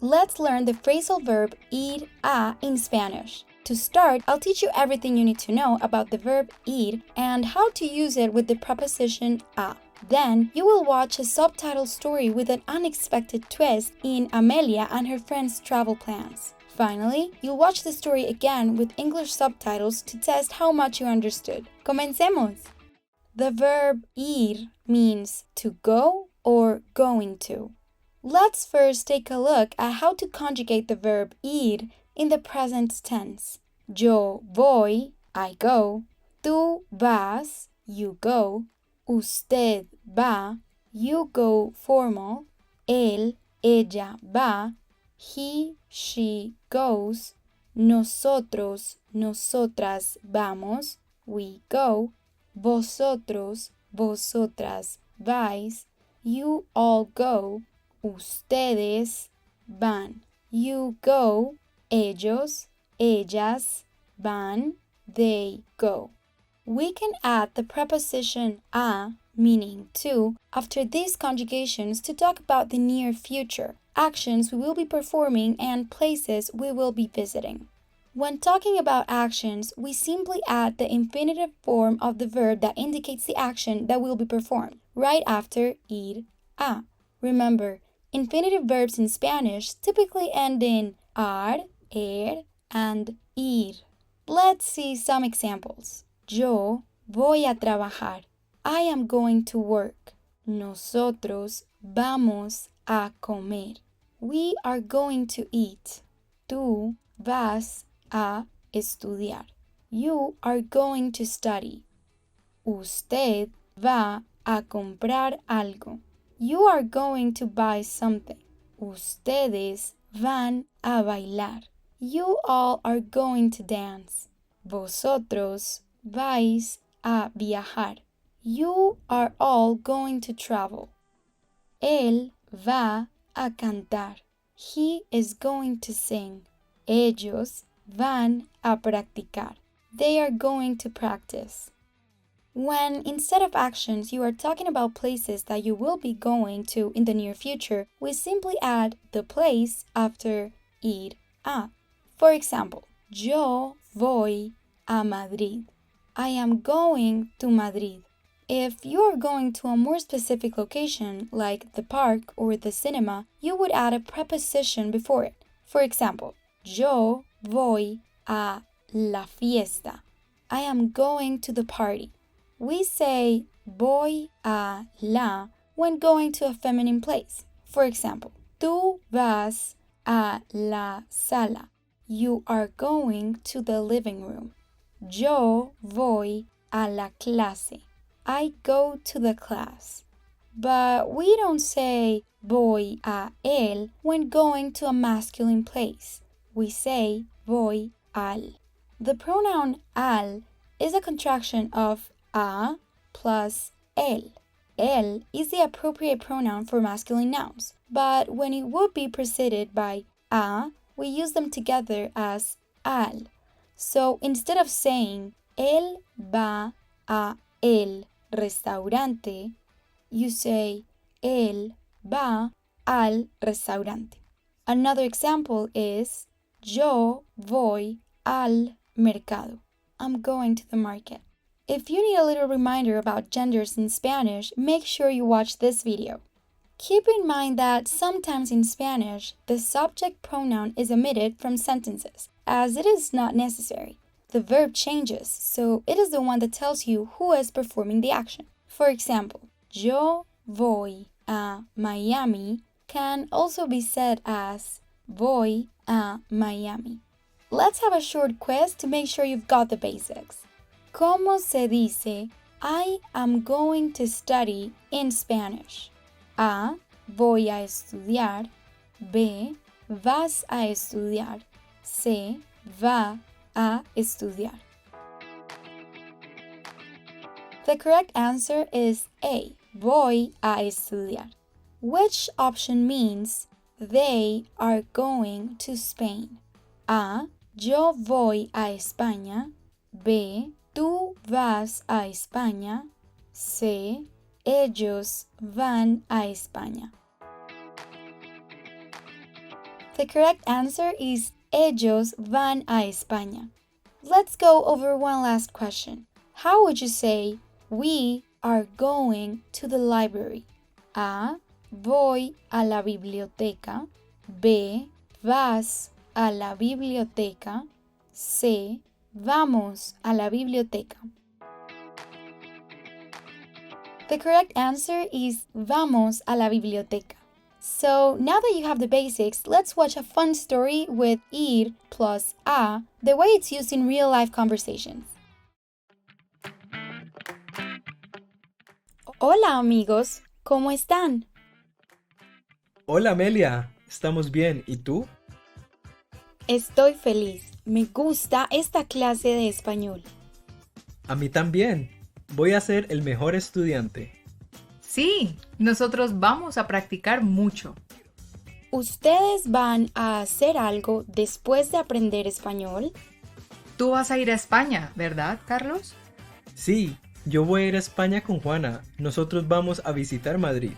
Let's learn the phrasal verb ir+a in Spanish. To start, I'll teach you everything you need to know about the verb ir and how to use it with the preposition a. Then, you will watch a subtitled story with an unexpected twist in Amelia and her friends' travel plans. Finally, you'll watch the story again with English subtitles to test how much you understood. Comencemos! The verb ir means to go or going to. Let's first take a look at how to conjugate the verb ir in the present tense. Yo voy, I go. Tú vas, you go. Usted va, you go formal. Él, ella va. He, she goes. Nosotros, nosotras vamos. We go. Vosotros, vosotras vais. You all go. Ustedes van. You go. Ellos, ellas van. They go. We can add the preposition a, meaning to, after these conjugations to talk about the near future, actions we will be performing and places we will be visiting. When talking about actions, we simply add the infinitive form of the verb that indicates the action that will be performed, right after ir+a. Remember, infinitive verbs in Spanish typically end in ar, and ir. Let's see some examples. Yo voy a trabajar. I am going to work. Nosotros vamos a comer. We are going to eat. Tú vas a estudiar. You are going to study. Usted va a comprar algo. You are going to buy something. Ustedes van a bailar. You all are going to dance. Vosotros vais a viajar. You are all going to travel. Él va a cantar. He is going to sing. Ellos van a practicar. They are going to practice. When instead of actions you are talking about places that you will be going to in the near future, we simply add the place after ir+a. For example, yo voy a Madrid. I am going to Madrid. If you are going to a more specific location, like the park or the cinema, you would add a preposition before it. For example, yo voy a la fiesta. I am going to the party. We say voy a la when going to a feminine place. For example, tú vas a la sala. You are going to the living room. Yo voy a la clase. I go to the class. But we don't say voy a él when going to a masculine place. We say voy al. The pronoun al is a contraction of a plus él. Él is the appropriate pronoun for masculine nouns, but when it would be preceded by a, we use them together as al. So instead of saying él va a el restaurante, you say él va al restaurante. Another example is yo voy al mercado. I'm going to the market. If you need a little reminder about genders in Spanish, make sure you watch this video. Keep in mind that sometimes in Spanish, the subject pronoun is omitted from sentences, as it is not necessary. The verb changes, so it is the one that tells you who is performing the action. For example, yo voy a Miami can also be said as voy a Miami. Let's have a short quiz to make sure you've got the basics. ¿Cómo se dice I am going to study in Spanish? A. Voy a estudiar. B. Vas a estudiar. C. Va a estudiar. The correct answer is A. Voy a estudiar. Which option means they are going to Spain? A. Yo voy a España. B. Tú vas a España. C. Ellos van a España. The correct answer is ellos van a España. Let's go over one last question. How would you say we are going to the library? A. Voy a la biblioteca. B. Vas a la biblioteca. C. Vamos a la biblioteca. The correct answer is vamos a la biblioteca. So now that you have the basics, let's watch a fun story with ir plus a, the way it's used in real-life conversations. Hola amigos, ¿cómo están? Hola Amelia, estamos bien, ¿y tú? Estoy feliz, me gusta esta clase de español. A mí también, voy a ser el mejor estudiante. Sí, nosotros vamos a practicar mucho. ¿Ustedes van a hacer algo después de aprender español? Tú vas a ir a España, ¿verdad, Carlos? Sí, yo voy a ir a España con Juana, nosotros vamos a visitar Madrid.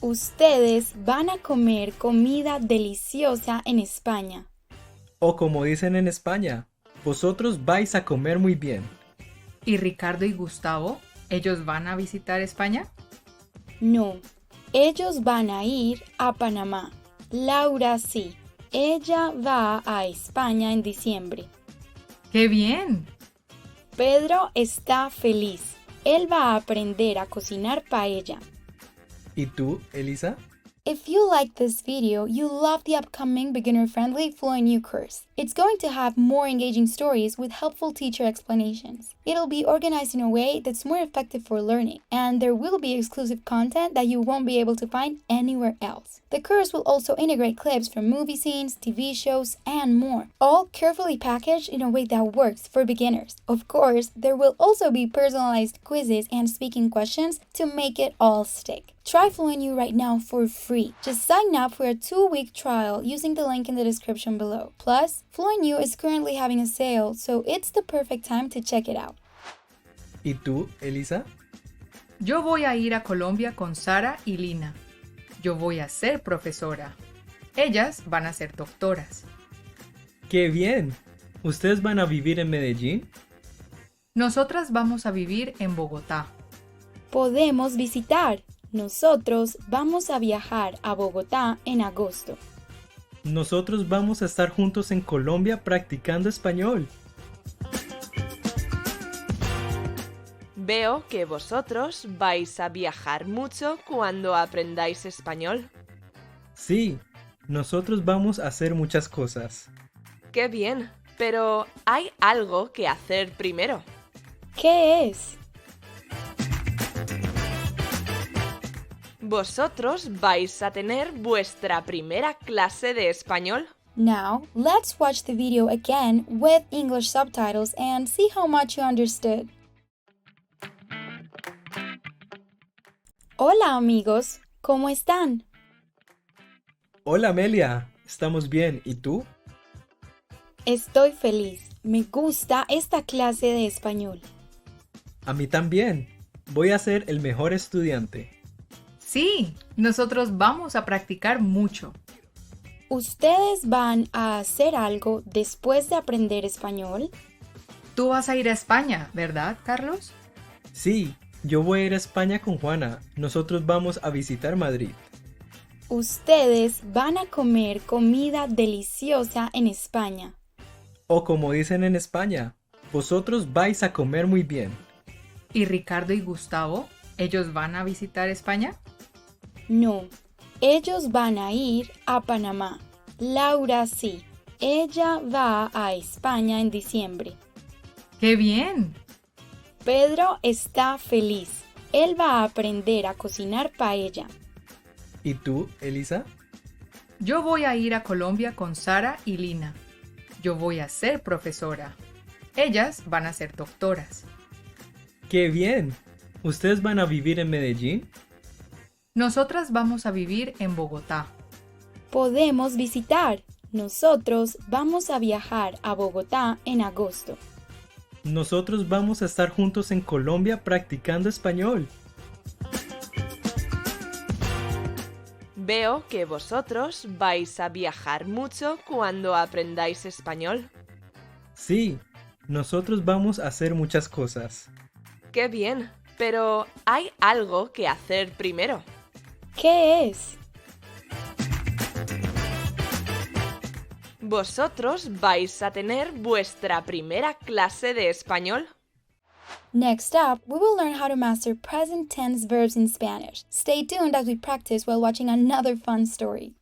Ustedes van a comer comida deliciosa en España. O como dicen en España, vosotros vais a comer muy bien. ¿Y Ricardo y Gustavo, ellos van a visitar España? No, ellos van a ir a Panamá. Laura sí, ella va a España en diciembre. ¡Qué bien! Pedro está feliz. Él va a aprender a cocinar paella. ¿Y tú, Elisa? If you like this video, you'll love the upcoming beginner-friendly FluentU course. It's going to have more engaging stories with helpful teacher explanations. It'll be organized in a way that's more effective for learning, and there will be exclusive content that you won't be able to find anywhere else. The course will also integrate clips from movie scenes, TV shows, and more, all carefully packaged in a way that works for beginners. Of course, there will also be personalized quizzes and speaking questions to make it all stick. Try FluentU right now for free. Just sign up for a 2-week trial using the link in the description below. Plus, FluentU is currently having a sale, so it's the perfect time to check it out. ¿Y tú, Elisa? Yo voy a ir a Colombia con Sara y Lina. Yo voy a ser profesora. Ellas van a ser doctoras. ¡Qué bien! ¿Ustedes van a vivir en Medellín? Nosotras vamos a vivir en Bogotá. Podemos visitar. Nosotros vamos a viajar a Bogotá en agosto. Nosotros vamos a estar juntos en Colombia practicando español. Veo que vosotros vais a viajar mucho cuando aprendáis español. Sí, nosotros vamos a hacer muchas cosas. ¡Qué bien! Pero hay algo que hacer primero. ¿Qué es? Vosotros vais a tener vuestra primera clase de español. Now, let's watch the video again with English subtitles and see how much you understood. Hola amigos, ¿cómo están? Hola Amelia, estamos bien, ¿y tú? Estoy feliz, me gusta esta clase de español. A mí también, voy a ser el mejor estudiante. Sí, nosotros vamos a practicar mucho. ¿Ustedes van a hacer algo después de aprender español? Tú vas a ir a España, ¿verdad, Carlos? Sí, yo voy a ir a España con Juana, nosotros vamos a visitar Madrid. Ustedes van a comer comida deliciosa en España. O como dicen en España, vosotros vais a comer muy bien. ¿Y Ricardo y Gustavo, ellos van a visitar España? No, ellos van a ir a Panamá. Laura sí, ella va a España en diciembre. ¡Qué bien! Pedro está feliz. Él va a aprender a cocinar paella. ¿Y tú, Elisa? Yo voy a ir a Colombia con Sara y Lina. Yo voy a ser profesora. Ellas van a ser doctoras. ¡Qué bien! ¿Ustedes van a vivir en Medellín? Nosotras vamos a vivir en Bogotá. Podemos visitar. Nosotros vamos a viajar a Bogotá en agosto. Nosotros vamos a estar juntos en Colombia practicando español. Veo que vosotros vais a viajar mucho cuando aprendáis español. Sí, nosotros vamos a hacer muchas cosas. ¡Qué bien! Pero hay algo que hacer primero. ¿Qué es? Vosotros vais a tener vuestra primera clase de español. Next up, we will learn how to master present tense verbs in Spanish. Stay tuned as we practice while watching another fun story.